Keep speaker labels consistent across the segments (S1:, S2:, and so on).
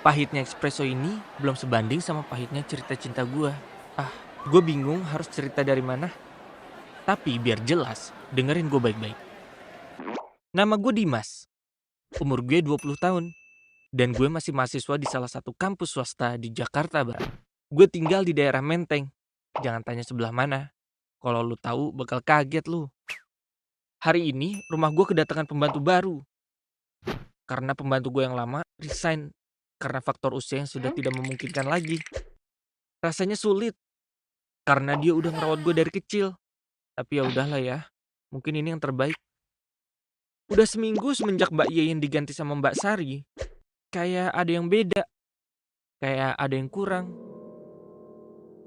S1: Pahitnya espresso ini belum sebanding sama pahitnya cerita cinta gue. Ah, gue bingung harus cerita dari mana. Tapi biar jelas, dengerin gue baik-baik. Nama gue Dimas, umur gue 20 tahun. Dan gue masih mahasiswa di salah satu kampus swasta di Jakarta Barat. Gue tinggal di daerah Menteng. Jangan tanya sebelah mana. Kalau lu tahu bakal kaget lu. Hari ini rumah gue kedatangan pembantu baru. Karena pembantu gue yang lama resign karena faktor usia yang sudah tidak memungkinkan lagi. Rasanya sulit karena dia udah ngerawat gue dari kecil. Tapi ya udahlah ya. Mungkin ini yang terbaik. Udah seminggu semenjak Mbak Yeyin diganti sama Mbak Sari, kayak ada yang beda, kayak ada yang kurang.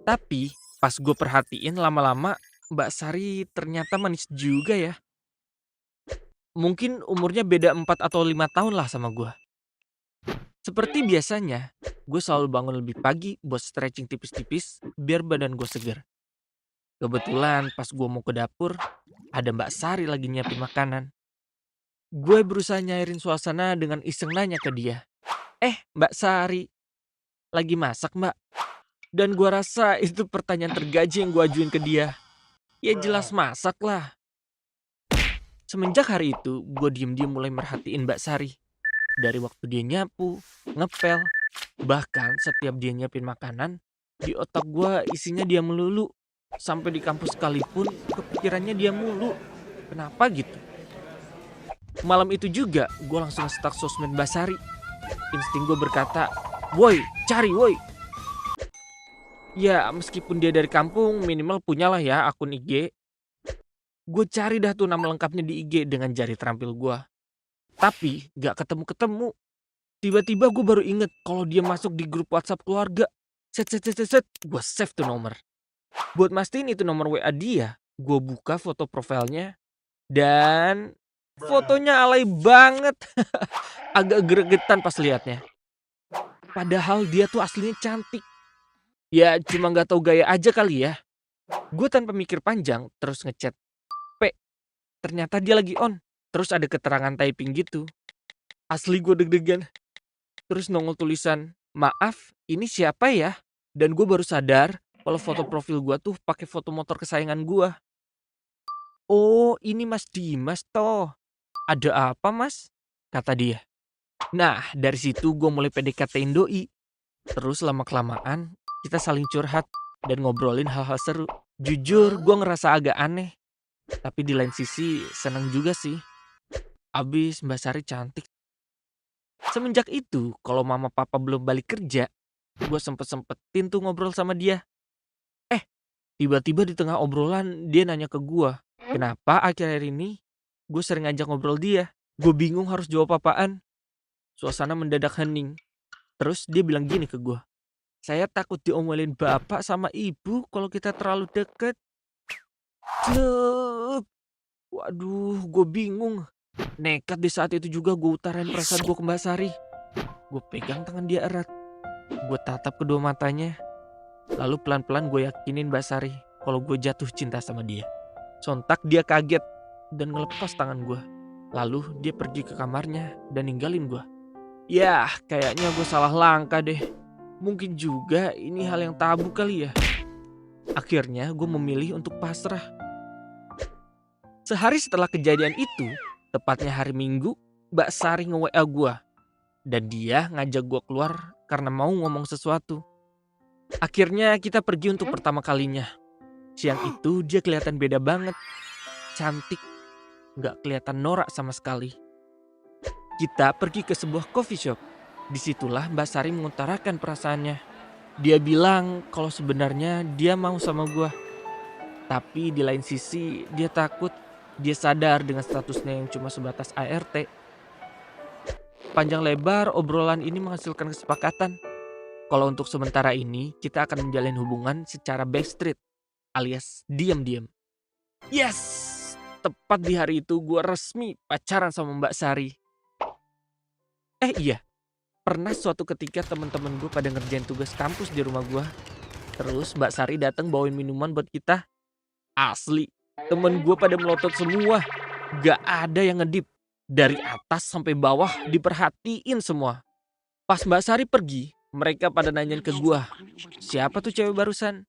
S1: Tapi pas gue perhatiin lama-lama, Mbak Sari ternyata manis juga ya. Mungkin umurnya beda 4 atau 5 tahun lah sama gue. Seperti biasanya, gue selalu bangun lebih pagi buat stretching tipis-tipis biar badan gue seger. Kebetulan pas gue mau ke dapur, ada Mbak Sari lagi nyiapin makanan. Gue berusaha nyairin suasana dengan iseng nanya ke dia. Mbak Sari, lagi masak mbak? Dan gue rasa itu pertanyaan tergaji yang gue ajuin ke dia. Ya jelas masak lah. Semenjak hari itu, gue diem-diem mulai merhatiin Mbak Sari. Dari waktu dia nyapu, ngepel, bahkan setiap dia nyiapin makanan, di otak gue isinya dia melulu. Sampai di kampus sekalipun, kepikirannya dia mulu. Kenapa gitu? Malam itu juga, gue langsung nge-stalk sosmed Mbak Sari. Insting gue berkata, woi, cari woi. Ya meskipun dia dari kampung, minimal punyalah ya akun IG. Gue cari dah tuh nama lengkapnya di IG dengan jari terampil gue. Tapi gak ketemu-ketemu. Tiba-tiba gue baru inget kalau dia masuk di grup WhatsApp keluarga. Set. Gue save tuh nomor. Buat mastiin itu nomor WA dia, gue buka foto profilnya. Dan fotonya alay banget. Agak gregetan pas liatnya. Padahal dia tuh aslinya cantik. Ya cuma gak tahu gaya aja kali ya. Gue tanpa mikir panjang terus ngechat. Ternyata dia lagi on. Terus ada keterangan typing gitu. Asli gue deg-degan. Terus nongol tulisan, maaf ini siapa ya? Dan gue baru sadar kalau foto profil gue tuh pakai foto motor kesayangan gue. Oh ini Mas Dimas toh. Ada apa mas? Kata dia. Nah dari situ gue mulai PDKT-in doi. Terus lama-kelamaan kita saling curhat dan ngobrolin hal-hal seru. Jujur gue ngerasa agak aneh. Tapi di lain sisi seneng juga sih. Abis Mbak Sari cantik. Semenjak itu kalau mama papa belum balik kerja, gue sempet-sempetin tuh ngobrol sama dia. Tiba-tiba di tengah obrolan dia nanya ke gue. Kenapa akhir-akhir ini gue sering ngajak ngobrol dia. Gue bingung harus jawab apaan. Suasana mendadak hening. Terus dia bilang gini ke gue. Saya takut diomelin bapak sama ibu kalau kita terlalu deket. Cep. Waduh, gue bingung. Nekat di saat itu juga gue utarain perasaan gue ke Mbak Sari. Gue pegang tangan dia erat. Gue tatap kedua matanya. Lalu pelan-pelan gue yakinin Mbak Sari kalau gue jatuh cinta sama dia. Sontak dia kaget dan ngelepas tangan gue. Lalu dia pergi ke kamarnya dan ninggalin gue. Yah, kayaknya gue salah langkah deh. Mungkin juga ini hal yang tabu kali ya. Akhirnya gue memilih untuk pasrah. Sehari setelah kejadian itu, tepatnya hari Minggu, Mbak Sari nge-WA gue. Dan dia ngajak gue keluar karena mau ngomong sesuatu. Akhirnya kita pergi untuk pertama kalinya. Siang itu dia kelihatan beda banget. Cantik. Gak kelihatan norak sama sekali. Kita pergi ke sebuah coffee shop. Disitulah Mbak Sari mengutarakan perasaannya. Dia bilang kalau sebenarnya dia mau sama gue. Tapi di lain sisi dia takut. Dia sadar dengan statusnya yang cuma sebatas ART. Panjang lebar obrolan ini menghasilkan kesepakatan. Kalau untuk sementara ini kita akan menjalin hubungan secara backstreet alias diam-diam. Yes! Tepat di hari itu gue resmi pacaran sama Mbak Sari. Iya. Pernah suatu ketika teman-teman gue pada ngerjain tugas kampus di rumah gue. Terus Mbak Sari datang bawain minuman buat kita. Asli, temen gue pada melotot semua. Gak ada yang ngedip. Dari atas sampai bawah diperhatiin semua. Pas Mbak Sari pergi, mereka pada nanyain ke gua, siapa tuh cewek barusan?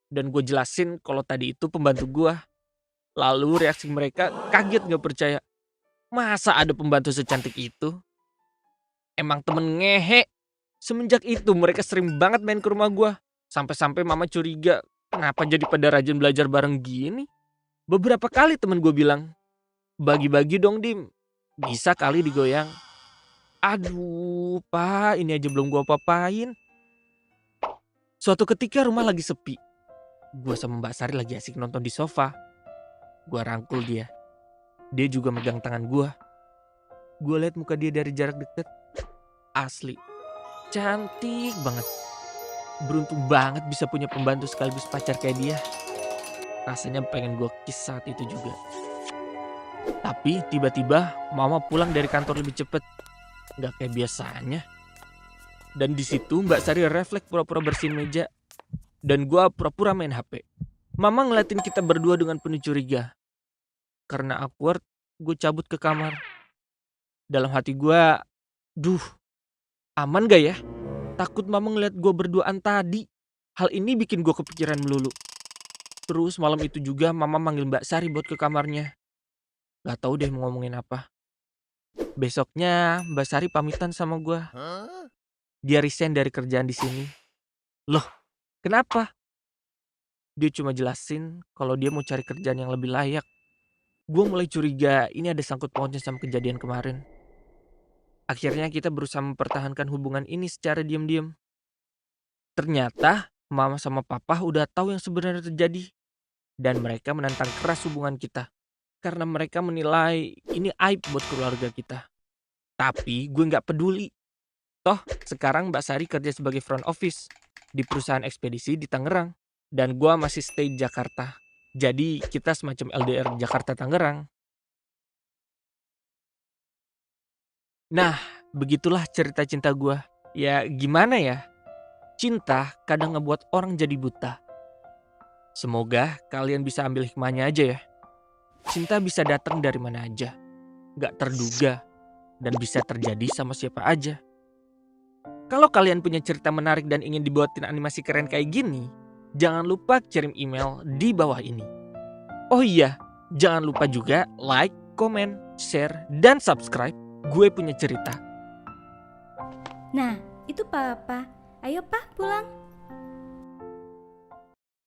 S1: Dan gue jelasin kalau tadi itu pembantu gua. Lalu reaksi mereka kaget gak percaya. Masa ada pembantu secantik itu? Emang temen ngehe. Semenjak itu mereka sering banget main ke rumah gua. Sampai-sampai mama curiga, kenapa jadi pada rajin belajar bareng gini? Beberapa kali temen gue bilang, bagi-bagi dong Dim, bisa kali digoyang. Aduh pak, ini aja belum gue apa-apain. Suatu ketika rumah lagi sepi. Gue sama Mbak Sari lagi asik nonton di sofa. Gue rangkul dia. Dia juga megang tangan gue. Gue liat muka dia dari jarak deket. Asli, cantik banget. Beruntung banget bisa punya pembantu sekaligus pacar kayak dia. Rasanya pengen gue kiss saat itu juga. Tapi tiba-tiba mama pulang dari kantor lebih cepet. Gak kayak biasanya. Dan di situ Mbak Sari refleks pura-pura bersihin meja. Dan gue pura-pura main HP. Mama ngeliatin kita berdua dengan penuh curiga. Karena awkward, gue cabut ke kamar. Dalam hati gue, duh, aman gak ya? Takut mama ngeliat gue berduaan tadi. Hal ini bikin gue kepikiran melulu. Terus malam itu juga mama manggil Mbak Sari buat ke kamarnya. Gak tahu deh mau ngomongin apa. Besoknya Mbak Sari pamitan sama gue. Dia resign dari kerjaan di sini. Loh, kenapa? Dia cuma jelasin kalau dia mau cari kerjaan yang lebih layak. Gue mulai curiga ini ada sangkut pautnya sama kejadian kemarin. Akhirnya kita berusaha mempertahankan hubungan ini secara diam-diam. Ternyata mama sama papa udah tahu yang sebenarnya terjadi. Dan mereka menentang keras hubungan kita. Karena mereka menilai ini aib buat keluarga kita. Tapi gue gak peduli. Toh sekarang Mbak Sari kerja sebagai front office di perusahaan ekspedisi di Tangerang. Dan gue masih stay di Jakarta. Jadi kita semacam LDR Jakarta-Tangerang. Nah, begitulah cerita cinta gue. Ya gimana ya? Cinta kadang ngebuat orang jadi buta. Semoga kalian bisa ambil hikmahnya aja ya. Cinta bisa datang dari mana aja. Gak terduga. Dan bisa terjadi sama siapa aja. Kalau kalian punya cerita menarik dan ingin dibuatin animasi keren kayak gini, jangan lupa kirim email di bawah ini. Oh iya, jangan lupa juga like, comment, share, dan subscribe. Gue punya cerita.
S2: Nah, itu papa. Ayo pak pulang.